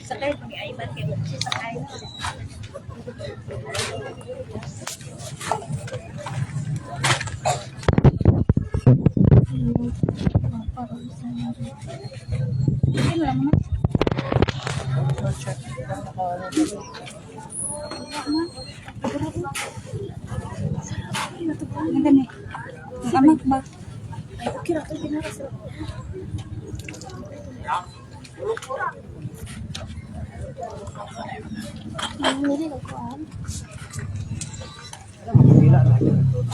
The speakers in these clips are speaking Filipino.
Sakay pag iaiman kayo siya sakay. Amak ba? Ay, okay na ito ginaras.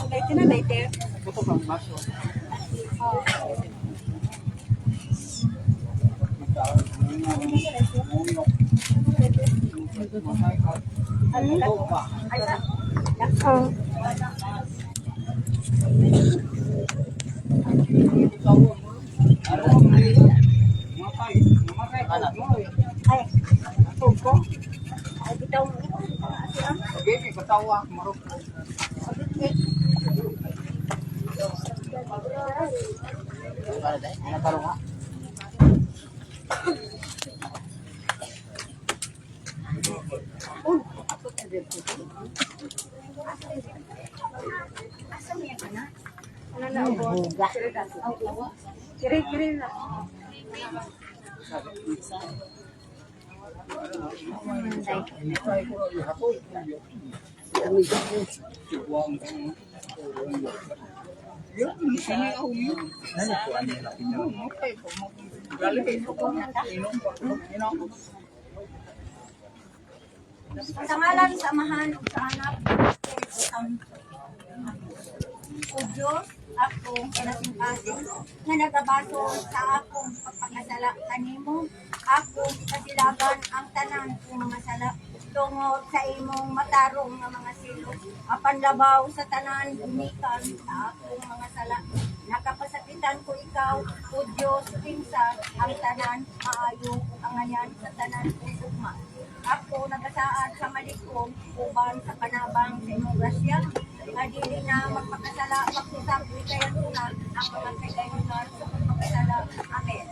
Later na, later. Kiri-kiri na. Sa ngalan, samahan, sa anak, o Diyos, ako, kinasingkasing, nga nagabaso sa akong pagpakasala kanimo, ako, kasilagan ang tanan kong mga sala, tungod sa imong matarong nga mga silo, apanlabaw sa tanan, unikan sa akong mga sala, nakapasakitan ko ikaw, o Diyos, pinsa, ang tanan, maayo, angayan sa tanan, usugma. Ako nagasaad sa malikom, uban sa panabang sa imong grasya, adili na magpakasala, magsusabi kaya tuna ang mga kagayunan sa pagpakasala. Amen.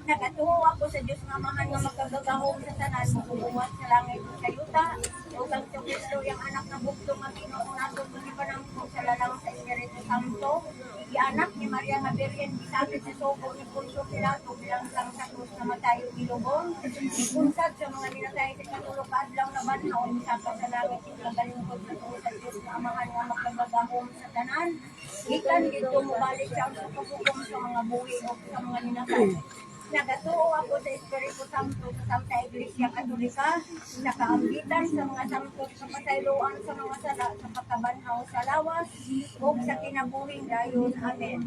Nagatuho ako sa Diyos nga mahan nga magkagagahong sa tanan, mabubuhat sa langit ng kayuta, o kang Kristo yung anak na bugtong ang Ginoo nato panangko sa lalang sa Espiritu Santo, anak ni Maria nga Birhen, bisagid sa suko ni Poncio Pilato bilang sang sa krus na matayo gilubong, ipunsad sa mga ninatay sa katulog adlaw na banhaon, sapa sa langit yung nagalingkod sa tuwa sa Diyos na amahan nga magkagagahong sa tanan, ikan dito mubalik siya sa paghukom sa mga buhi o sa mga ninatay. Nagatuo ako sa Espiritu Santo sa Santa Iglesia Katolika, nakaambitan sa mga santo sa pasayloan sa mga sala sa pagkabanhaw sa lawas o sa kinabuhing dayon. Amen.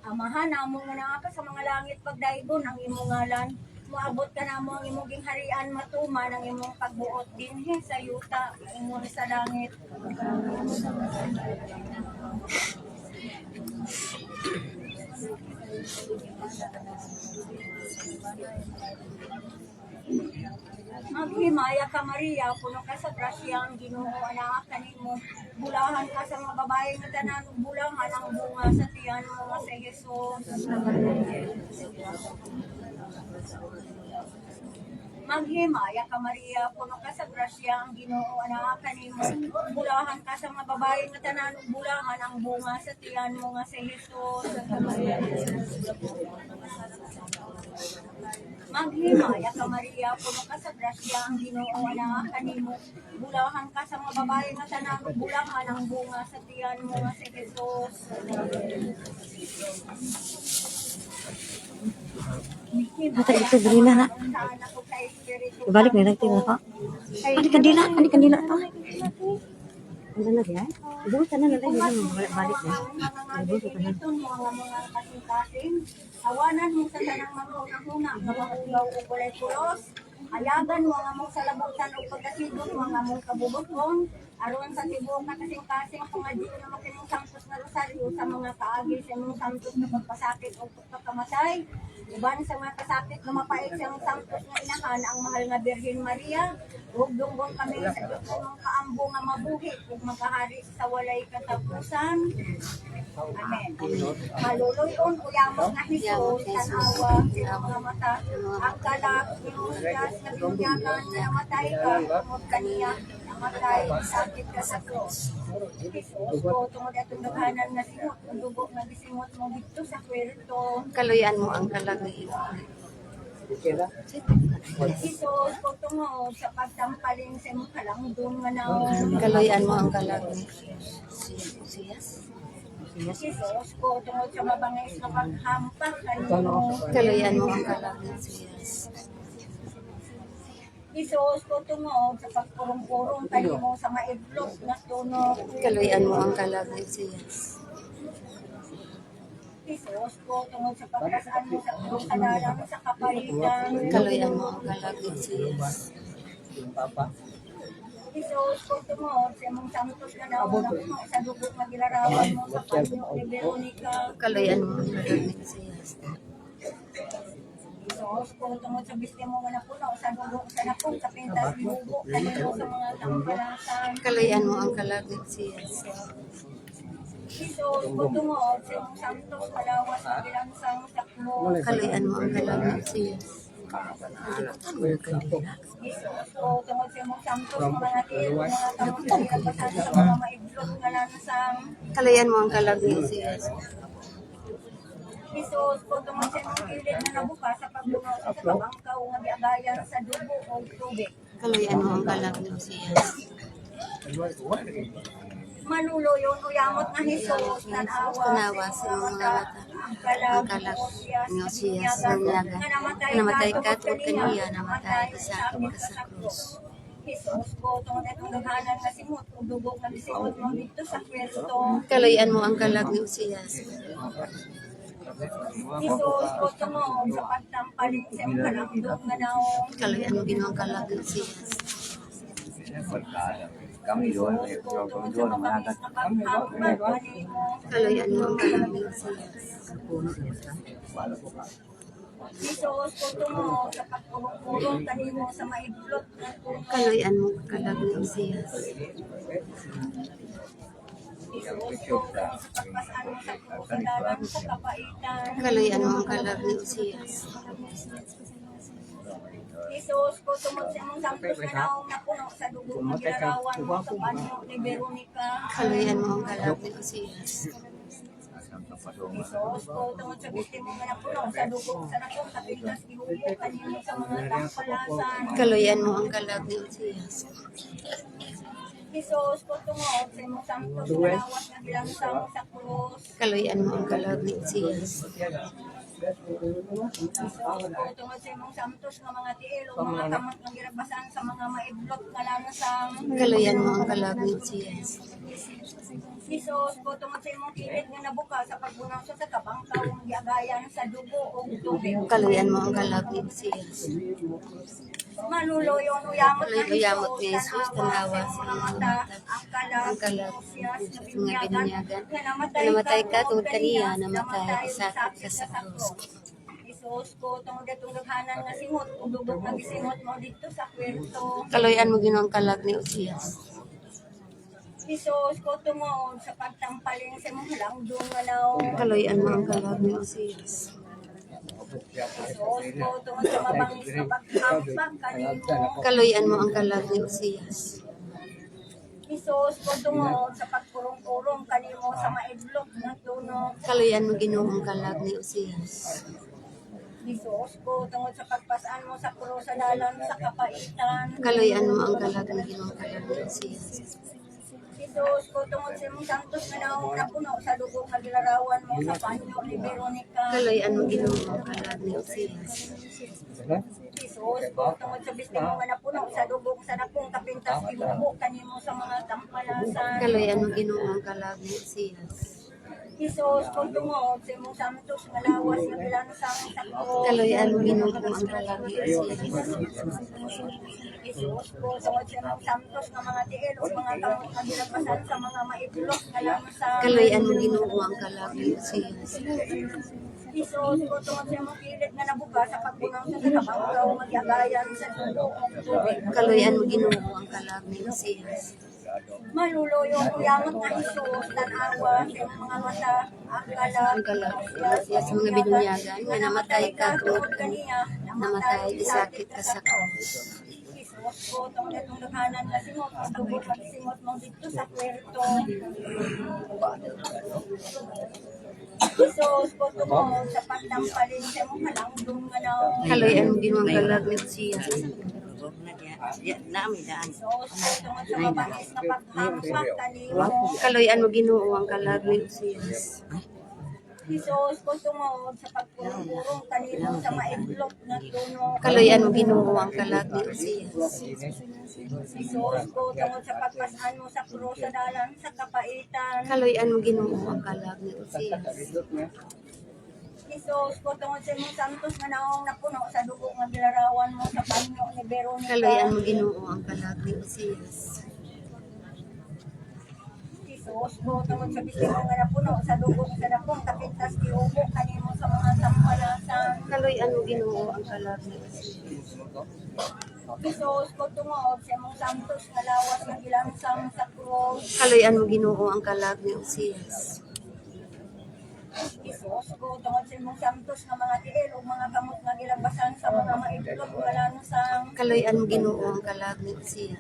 Amahan, among nga sa mga langit pagdaigon ang imong ngalan, moabot ka na mo ang imong gingharian, matuman ang imong pagbuot dinhi sa yuta, ingon sa langit. Maghimaya ka Maria, puno ka sa grasya, ang Ginoo anak kanimo. Bulahan ka sa mga babae nga tanan, bulahan ang bunga sa tiyan mo nga sa Hesus. Maghimaya ka Maria, puno ka sa grasya, ang Ginoo anak kanimo. Bulahan ka sa mga babae nga tanan, bulahan ang bunga sa tiyan mo nga sa Hesus. Maghimaya ka Maria, puno ka sa grasya, ang Ginoo anak kanimo. Bulahan ka sa mga babae nga tanan, bulahan ang bunga sa tiyan mo nga sa Hesus. Hata ito dili na. Ibalik ni nagtira ko. Ani kandila pa. Ano na diyan? Ibu sana na tayo balik na. Ibu sa tanan. Mga kasing-kasing, awanan mo sa tanang maguna-huna, gawang ulaw o kulay pulos, Ayagan mo nga mong salabutan o pagkasidot mo nga mong kabubuton. Aron sa tibuok na kasing-kasing pangadyo na makining santos na rosaryo sa mga kaagi sa mong santos na pagpasakit o pagpakamatay. Uban sa mga kasakit na mapait sa mong santos na inahan ang mahal na Birhen Maria. Huwag dunggong kami sa Diyos ng kaambo nga mabuhi ug magkahari sa walay katapusan. Amen. Maluluyon o yamot na Hesus, tanawa sa mga mata, ang kalak, yung siyas na binyagan na namatay ka, tungod kaniya, namatay, sakit ka sa cross. Hesus, o tungod atong naghanan na simot, ang dugo na gisimot mo dito sa kwerto. Kaluyan mo ang kalagi. Hesus, o tungod sa pagtampaling sa imong kalangdon nga naon. Kaluyan mo ang kalagi. Hesus, o tungod sa mabangis na paghampak kanimo. Kaluyan mo ang kalagi. Hesus, o tungod sa pagpurong-purong kanimo sa maidlok na tunog. Kaluyan mo ang kalagi. Hesus, o tungod sa pagkasaan mo sa kasalanan sa kapalitan. Kaluyan mo ang kalagi. Hesus, o tungod sa imong santos na naon na puno sa dugo nga gilarawan mo sa panyo ni Veronica. Kaluyan mo ang kalagi. Hesus, o tungod sa biste mo nga napuno sa dugo sa napong sa pintas gihugo kanimo sa mga tampalasan. Kaluyan mo ang kalagi. Hesus, o tungod sa imong santos na lawas na gilansang sa krus. Kaluyan mo ang kalagi. Hesus, o tungod sa imong santos nga mga tiil, mga tamang sa gilabatan sa mga maidlok nga lansang. Kaluyan mo ang kalagi. Hesus, o tungod sa imong kilit na nabuka sa pagbuno sa kabangkaw nga giagayan sa dugo o tubig. Kaluyan mo ang kalagi. Manuluyon o yamot na Hesus, tanawa sa mga mata. ang Ang kalag ng siyas na nilaga. Namatay ka at kaniya namatay sa akin ka sa krus. Hesus, o tungod itong daghanan nga simot o dugog nga bisimot mo dito sa kwerto. Kaluyan mo ang kalag ng siyas. Hesus, o tungod sa pagtampaling sa imong kalangdong nga naong. Kaluyan mo ginawang kalag ng siyas. Kami doon, Hesus, o tungod sa mabangis na paghampan kanimo. Kaluyan mo ang kalag ng siyas. Hesus, o tungod sa pagpurong-purong kanimo sa maidlot na tunog. Kaluyan mo ang kalag ng siyas. Hesus, o tungod sa pagpasaan mo sa kasalanan sa kapaitan. Kaluyan mo ang kalag ng siyas. Hesus, o tungod sa imong santos na naong napuno sa dugo nga gilarawan mo sa panyo ni Veronica. Kaluyan mo ang kalag ng siyas. Hesus, o tungod sa biste mo nga napuno sa dugo sa nakong sa pintas gihugo kanimo sa mga tampalasan. Kaluyan mo ang kalag ng siyas. Hesus, o tungod sa imong santos na lawas na gilansang sa krus. Kaluyan mo ang kalag ng siyas. Hesus, o tungod sa imong santos nga mga tiil o mga kamot nga girabasan sa mga maidlot nga lansang. Kaluyan mo ang kalag ng siyas. Hesus, o tungod sa imong kilit nga nabuka sa pagbunaw sa kabangkaw nga giagayan sa dugo o tubig. Kaluyan mo ang kalag ng siyas. Manuluyon o yamot na Manuluyamot nga Hesus, Hesus, tanawa sa mga mata, ang kalag, ang kalag, siyas na nga binyagan, binyagan, nga namatay ka, tungod kaniya, namatay, namatay, sakit ka sa krus. Hesus, ko tungod itong daghanan nga simot, o dugog nga gisimot mo dito sa kwerto. Kaluyan mo ginawang kalag ni Uzias. Hesus, ko tungod sa pagtampaling sa imong halangdong nga naong. Kaluyan mo ang kalag ni Uzias. Hesus, ko tungod sa mabangis na paghampak kanimo. Kaluyan mo ang kalag ni Uzias. Hesus, ko tungod sa pagpurong-purong kanimo sa maidlok nga tunog. Kaluyan mo ginawang kalag ni Uzias. Hesus, ko tungod sa pagpasaan mo sa krus sa dalan sa kapaitan. Kaluyan mo ang kalag ni ginawang kalag ni Uzias. Hesus, ko tungod sa imong santos nga naong napuno sa dugo nga gilarawan mo sa panyo ni Veronica. Kaluyan mo ginawang kalag ni Uzias. Hesus, ko tungod sa biste mo nga napuno sa dugo sa napong kapintas gihugo kanimo sa mga tampalasan. Kaluyan mo ginawang kalag ni Uzias. Isus ko tungod sa imong santos nga lawas nga bilansang sakto. Kaloyan mo Ginoo ang kalagi o siya. Isus ko tungod sa imong santos nga mga tiil o mga kamot nga ginagpasan sa mga maiblok nga lansang. Kaloyan mo Ginoo ang kalagi o siya. Isus ko tungod sa imong kilid nga nabuka sa pagbunaw sa kabangkaw magyagayan sa dugo o tubig. Kaloyan mo Ginoo ang kalagi o siya. Maluluyo ang yamot nga Isus tanawa sa imong mga mata Ang kalagi o siya sa mga binunyagan nga namatay ka tungod kaniya, namatay isakit ka sa cross. Isus ko tungod itong daghanan nga singot ang dugo pag singot mong dito sa kwerto. Isus ko tungod sa pagtampalin sa imong halangdong nga naong. Kaloyan mo Ginoo ang kalagi o siya. Isus ko tungod sa mabangis nga paghampak kanimo. Kaloyan mo Ginoo ang kalagi o siya. Isus ko tungod sa pagpurong-purong kanimo sa maiblok nga tunog. Kaloyan mo Ginoo ang kalagi o siya. Isus ko tungod sa pagpasan mo sa krus sa dalan sa kapaitan. Kaloyan mo Ginoo ang kalagi o siya. Isus ko tungod sa imong santos nga naong napuno sa dugo nga gilarawan mo sa panyo ni Veronica. Kaloyan mo Ginoo ang kalagi o siya. Isus ko tungod sa bisyo nga napuno sa dugo sa dakong kapintas tiubo kanimo sa mga sampalasan. Kaloyan mo Ginoo ang kalagi o siya. Isus ko tungod sa imong santos nga lawas nga gilansang sa krus. Kaloyan mo Ginoo ang kalagi o siya. Isus ko tungod sa imong santos nga mga tiil ug mga kamot nga gilagbasan sa mga maiblog nga lansang. Kaloyan mo Ginoo ang kalagi o siya.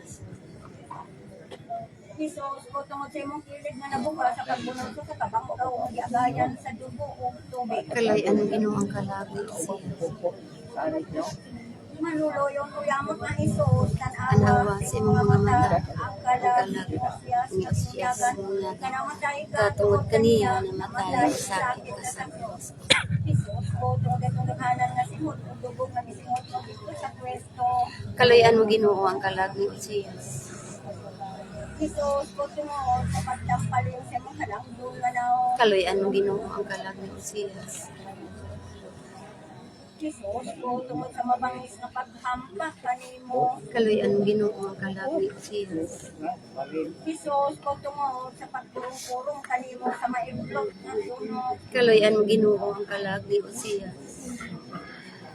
Isus ko tungod sa imong kilid nga nabuka sa pagbunod sa kabangkaw nga giagayan sa dugo ug tubig. Kaloyan mo Ginoo ang kalagi o siya. Manuluyon ko yamot nga Isus tanawa Tanawa sa sa imong mga mata ang kalag kalagi ni Osyas nga bunyagan nga namatay ka katungod kaniya namatay sakit ka sa cross. Isus ko tungod itong daghanan nga singot ug dugo nga gisingot mo dito sa kwesto. Kaloyan mo Ginoo ang kalagi o siya. Isus ko tungod sa pagtampalin sa imong halangdong nga naong. Kaloyan mo Ginoo ang kalagi o siya. Isus ko tungod sa mabangis nga paghampak kanimo. Kaloyan mo Ginoo ang kalagi o siya. Isus ko tungod sa pagpurong-purong kanimo sa maiblok nga tunog. Kaloyan mo Ginoo ang kalagi o siya.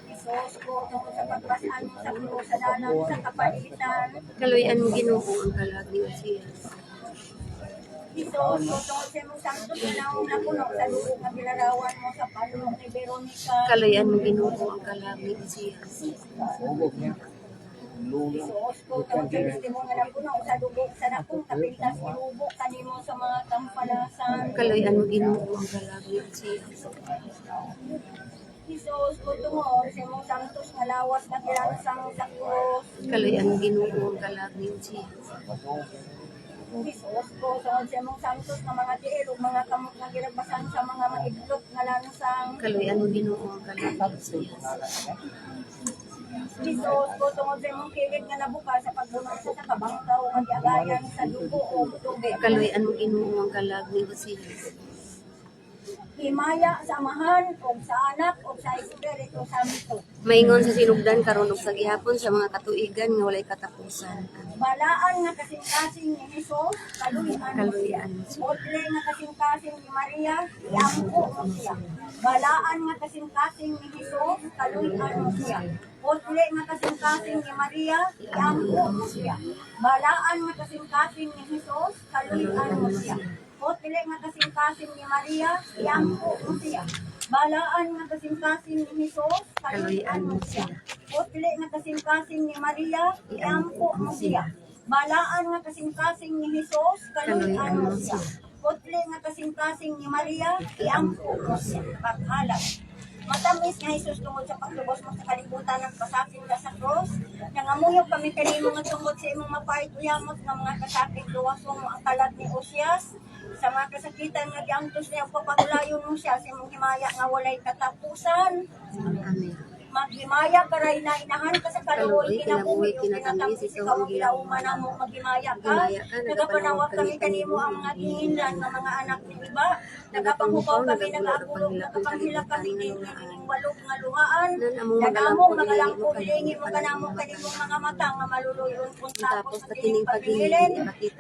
Isus ko tungod sa pagpasan mo sa krus sa dalan sa kapalitan. Kaloyan mo Ginoo ang kalagi o siya. Isus ko tungod sa imong santos nga naong napuno sa dugo nga gilarawan mo sa panyo ni Veronica. Kaloyan mo Ginoo ang kalagi o siya. Isus ko tungod sa istimo nga napuno sa dugo sa dakong kapintas iubo kanimo sa mga kampalasan. Kaloyan mo Ginoo ang kalagi o siya. Isus ko tungod sa imong santos nga lawas nga gilansang sa krus. Kaloyan mo Ginoo ang kalagi o siya. Isus ko tungod sa imong santos nga mga tiil ug mga kamot nga gilagbasan sa mga maiblok nga lansang. Kaloyan mo Ginoo ang kalagi o siya. Isus ko tungod sa imong kilid nga nabuka sa pagbunod sa kabangkaw nga giagayan sa dugo ug tubig. Kaloyan mo Ginoo ang kalagi o siya. Himaya sa Amahan ug sa Anak ug sa Espiritu Santo. Maingon sa sinugdan karon ug sa gihapon sa mga katuigan nga walay katapusan. Balaan nga kasing-kasing ni Hesus, kaluyan mo siya. Kaluyan mo siya. Bodle nga kasing-kasing ni Maria, iampo mo siya. Balaan nga kasing-kasing ni Hesus, kaluyan mo siya. Bodle nga kasing-kasing ni Maria, iampo mo siya. Balaan nga kasing-kasing ni Hesus, kaluyan mo siya. Bodle nga kasing-kasing ni Maria, iampo mo siya. Balaan nga kasing-kasing ni Hesus, kaluyan mo siya. Bodle nga kasing-kasing ni Maria, iampo mo siya. Balaan nga kasing-kasing ni Hesus, kaluyan mo siya. Bodle nga kasing-kasing ni Maria, iampo mo siya. Paghalag. Matamis nga Hesus tungod sa paglubos mo sa kalibutan ng pasakit ka sa cross. Nangamuyog kami kanimo nga tungod sa imong mapait uyamot nga mga kasakit luwasong mo ang kalat ni Osyas. Sa mga kasakitan nga giangtos niya pagpagulayon mo siya sa imong himaya nga walay katapusan. Amen. Maghimaya karay na inahan ka sa kaluoy Kinabuhi, kinabuhi kinatamis, kinatamis ikaw ikaw ang ang gilauman namo maghimaya ka. Nagapanawag kami kanimo ang mga gingan ng mga anak ni iba. Nagapanghubaw kami nagaagulog nagapanghilak kami din ining walog nga luhaan. Nanamong magalangko hilingi mo kanamo kanimong mga mata nga maluluyon kung tapos sa tining pagilin.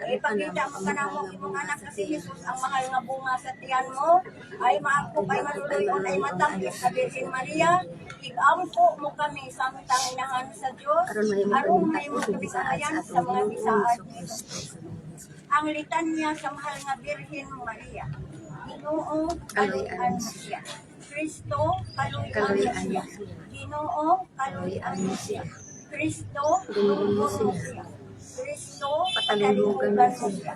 Ipakita mo kanamo imong anak na si Jesus ang mahal nga bunga sa tiyan mo. Ay maakop ay maluluyon ay matangkis sa Virgin Maria. Igampo mo kami samtang inahan sa Diyos. Aron may mo kabisayan sa mga bisaad ni Jesus. Ang litanya sa mahal nga Birhen Maria. Ginoo, kaluyan mo siya. Kristo, kaluyan mo siya. Ginoo, kaluyan mo siya. Kristo, tulungan mo siya. Kristo, patalugan mo siya.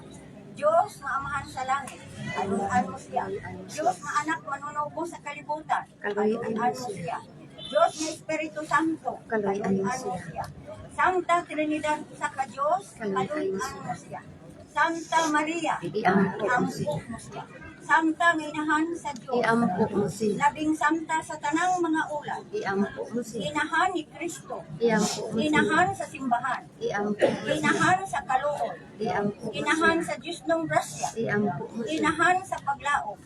Diyos, maamahan sa langit, kaluyan mo siya. Diyos, maanak manunubo sa kalibutan, kaluyan mo siya. Diyos na Espiritu Santo, kaluyan mo siya. Santa Trinidad sa ka-Diyos, kaluyan mo siya. Santa Maria, iampo mo siya. Santa Inahan sa Diyos, Iampo mo siya. labing santa sa tanang mga ulan, Iampo mo siya. inahan ni Kristo, Iampo mo siya. inahan sa simbahan, Iampo mo siya. inahan sa kaluoy, Iampo mo inahan siya. sa Diyos ng grasya, Iampo mo siya. inahan sa paglaom,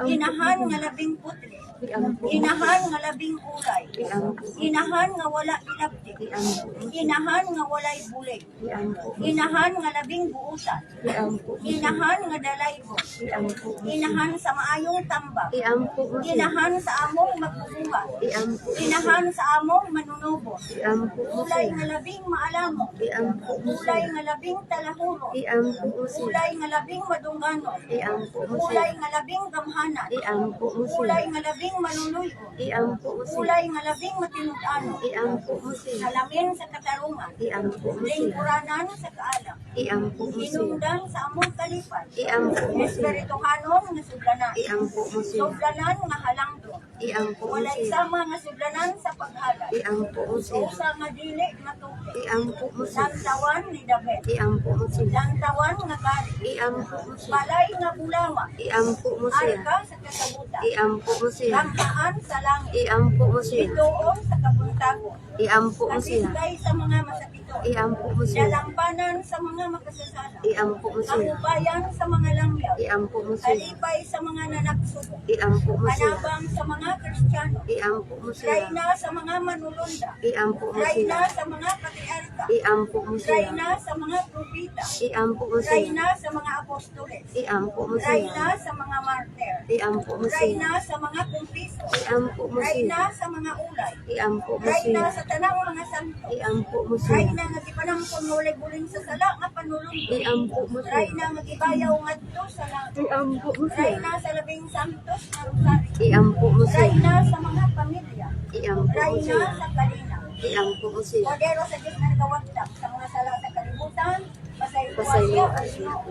inahan nga labing putli, Iampo mo inahan nga labing ulay, Iampo mo inahan nga wala ilabdi, Iampo mo inahan nga walay bulig, Iampo mo inahan nga labing buutan, Iampo mo inahan nga dalaybo, Iampo mo inahan sa maayong tambak, Iampo mo siya. inahan sa among magbubuhat, Iampo mo inahan sa among manunubo, Iampo mo ulay siya. nga labing maalamo, Iampo mo ulay siya. nga labing talahuro, Iampo mo siya. ulay nga labing madungano, Iampo mo ulay siya. nga labing gamhanan, Iampo mo siya. ulay nga labing manuluyo, Iampo mo siya. ulay nga labing matinudano, Iampo mo siya. salamin sa katarungan, Iampo mo siya. lingkuranan sa kaalam, Iampo mo siya. hinungdan sa among kalipan, Iampo mo siya. espirituhanon nga sudlanan, Iampo mo siya. sudlanan nga halangdon, Iampo mo walay siya. sama nga sudlanan sa paghalad, Iampo mo siya. usa nga dili matuki, Iampo mo siya. lantawan ni David, Iampo mo siya. lantawan nga kari, Iampo mo siya. balay nga bulawa, Iampo mo siya. arka sa kasabutan, Iampo mo siya. lamhaan sa langit, Iampo mo siya. ituon sa kabuntagon, Iampo mo siya. kasisgay sa mga masakito, Iampo mo siya. dalampanan sa mga makasasala, Iampo mo siya. kahubayan sa mga langyaw, Iampo mo siya. kalipay sa mga nanagsubo, Iampo mo siya. panabang sa mga Kristiyano, Iampo mo siya. rayna sa mga manulunda, Iampo mo rayna siya. sa mga patriarka, Iampo mo siya. rayna sa mga propita, Iampo mo siya. rayna sa mga apostoles, Iampo mo rayna siya. sa mga martir, Iampo mo siya. rayna sa mga kumpiso, Iampo mo rayna siya. sa mga ulay, Iampo mo rayna siya. sa tanang mga santo, Iampo mo siya. rayna nga gipanangkon mo walay buling sa sala nga panulong, Iampo mo siya. rayna nga gibayaw ngadto sa langit, Iampo mo siya. rayna sa labing santos nga rosaryo, Iampo mo siya. rayna sa mga pamilya, Iampo mo rayna siya. sa kalina, Iampo mo siya. Kordero sa Diyos na nagawagdak sa mga sala sa kalibutan, Pasaylo pasaylo ang ang Ginoo.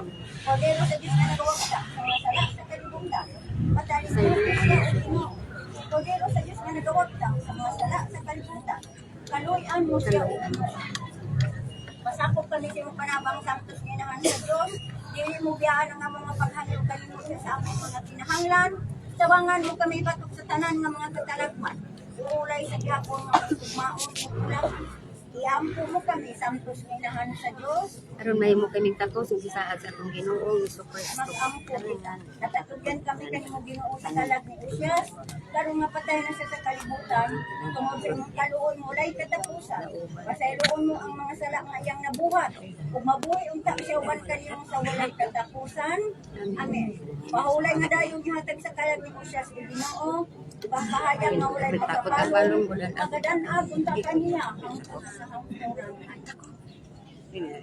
Kordero sa Diyos na nagawagdak sa mga sala sa kalibutan, pasaylo ang Ginoo. Kordero sa Diyos na nagawagdak sa mga sala sa kalibutan, kaluyan mo siya o Ginoo. Masakop kami sa imong panabang santos nginahan sa Diyos, dili mo biyaan ang among mga paghangyo kalimutan sa among mga kinahanglan, sawangan mo kami batok sa tanan nga mga katalagman. Ulay sa gihapon mga tugmaon ug ulam. Iampo mo kami santos nginahan sa Diyos, Aron may mo kaming takos ug isaad sa atong Ginoo Hesus Kristo. mag-ampo kita. Natatugyan kami kanimo Ginoo sa kalag ni Usyas, karon nga patay na siya sa kalibutan, tungod sa imong kaluoy mo walay katapusan. Pasayloon mo ang mga sala nga iyang nabuhat, ug mabuhi unta siya uban kanimo sa walay katapusan. Amen. Pahulay nga dayon gihatag sa kalag ni Usyas ug Ginoo, pagpahayag nga walay Takot-takalong pagkapalong, bulan. pagadan-ag unta kaniya hangtod sa hangturan.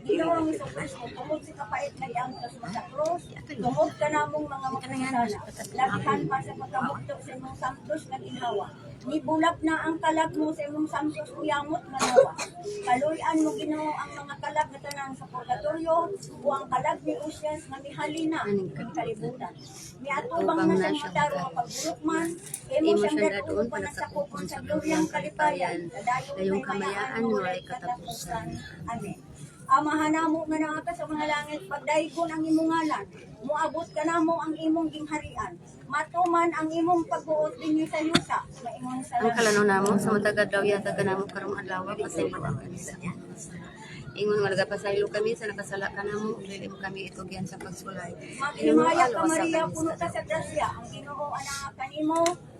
Ginawang Iso Kristo, tungod si kapait na iangkas mo sa krus, tungod ka namong mga makasasala, lagihan pa sa pagkabukto sa imong santos na ginhawa. Nibulag na ang kalag mo sa imong santos uyamot nga nawa. Kaluyan mo Ginoo ang mga kalag na tanan sa purgatorio, o ang kalag ni Usyas nga mihalina ng kalibutan. Miatubang na sa mga taro nga pagbulukman, imo siyang gatuon pa na sa kupon sa gloryang kalipayan, Dayong kamayaan walay katapusan. Amen. Amahan namo nga naa ka sa mga langit, pagdaygon ang imong ngalan. Muabot ka namo ang imong gingharian. Matuman ang imong pagbuot dinhi sa yusa. Maingon sa Ang kalano namo sa matagad daw yata ka namo karong adlaw pasaylo kami sa ingon nga nagapasaylo kami sa nakasala ka namo dili mo kami itugyan sa pagsulay. Maghimaya ka Maria, puno ka sa grasya. Ang Ginoo anak kanimo.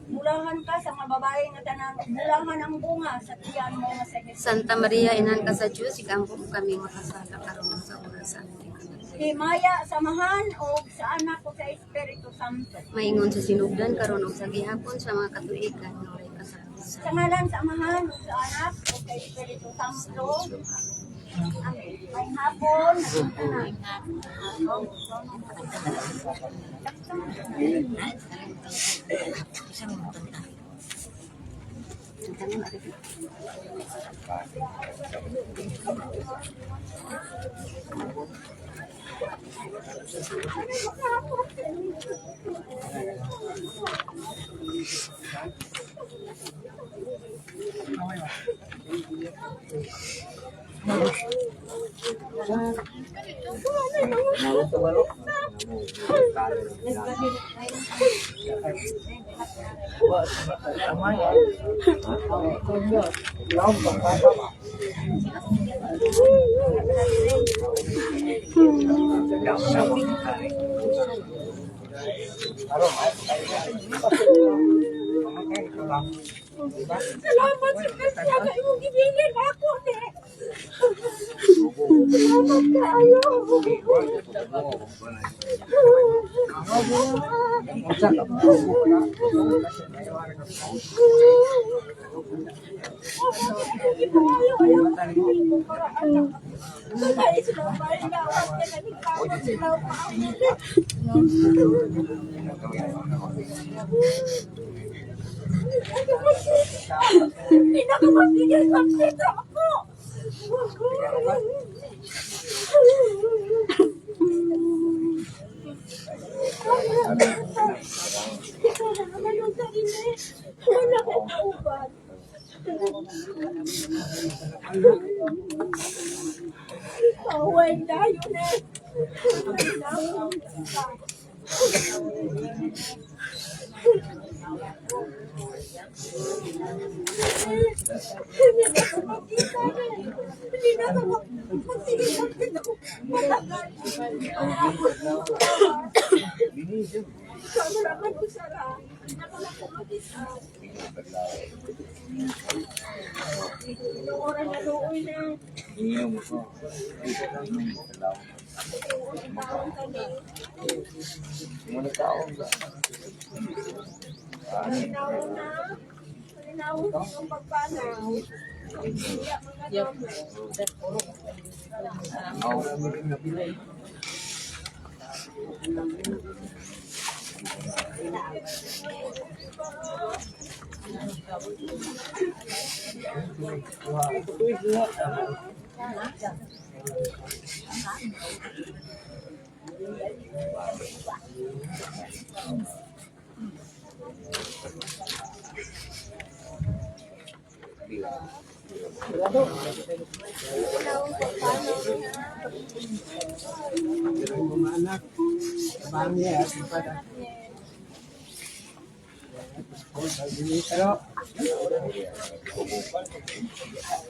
Bulahan ka sa mga babae nga tanan. Bulahan ang bunga sa tiyan mo nga sa Jesus. Santa Maria inan ka sa Dios igampo mo kami makasala karon sa oras sa ating kamatayon. Himaya samahan o sa anak o sa Espiritu Santo. Maingon sa sinugdan karon ug sa gihapon sa mga katuigan nuray ka sa Dios. Sa ngalan sa amahan o sa anak o sa Espiritu Santo. Amen. May hapon. Salamat sa kasya ka imong gibilin ako ni. Salamat kaayo. Pinakamagigil sa pito ako. Wala ka tauban. Kaway tayo na.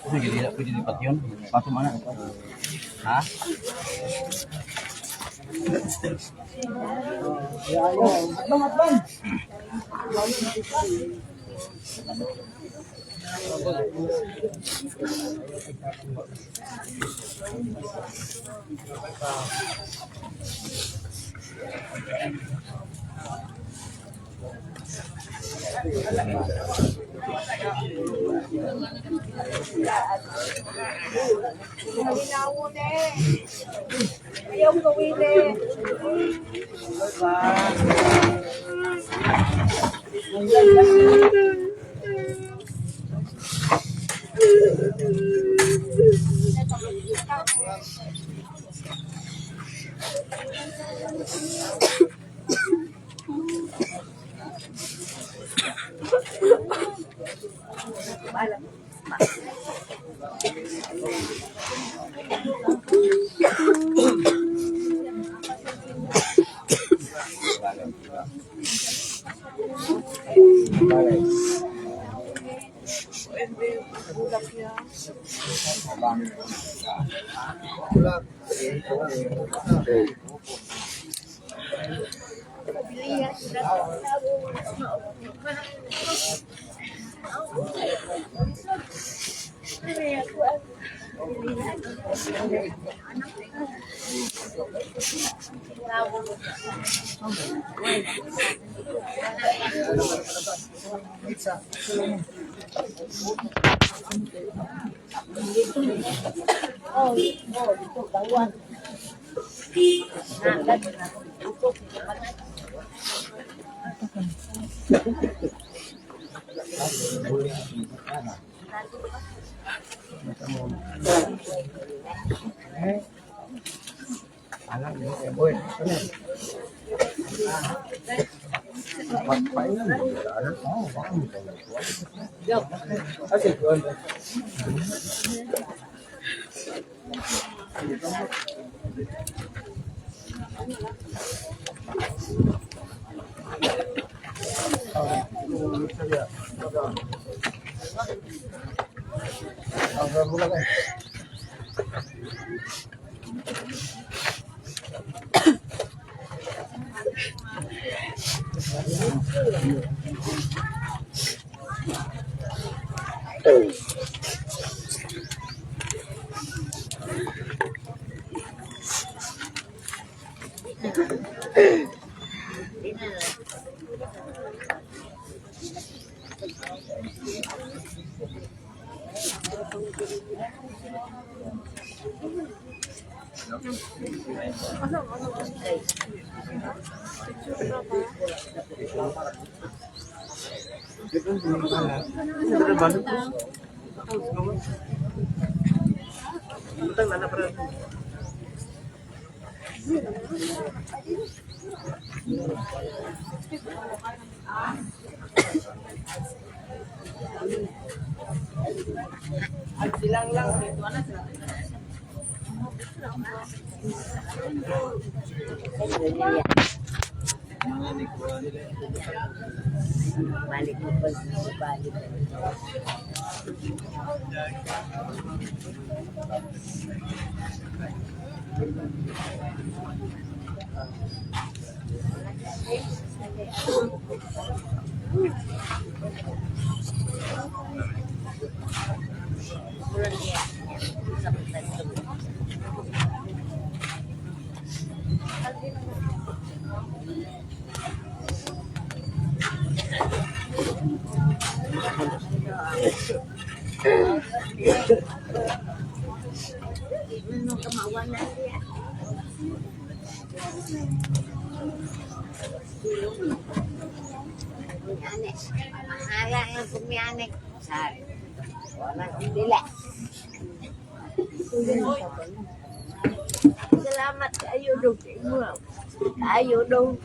Sige, tidak pwede lipat yun. Paso mana? Ha? Halinaw na eh. Ayaw gawin eh. Balik mo pa balik. Mahala yang kumianek. Sari. Walang dila. Salamat kayo dong. Ayo dong.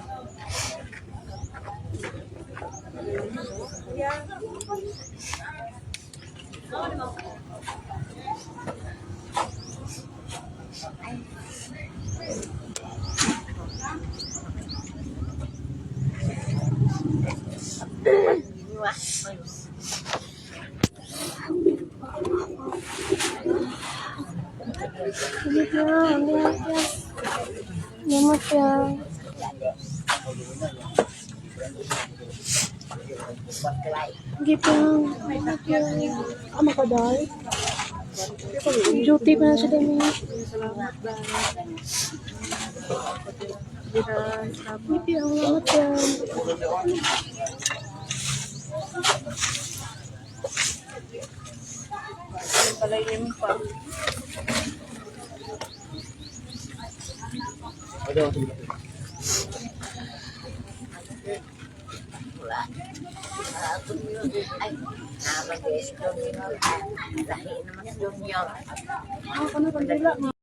Selamat ya. Gitu. Ama ka dahil. Duty pa na siya dami. Salamat ba. Gitu ya, selamat ya. Palayin pa. Ay, nabag-i-stone yun. Dahil naman yung yun. Ako na kandila.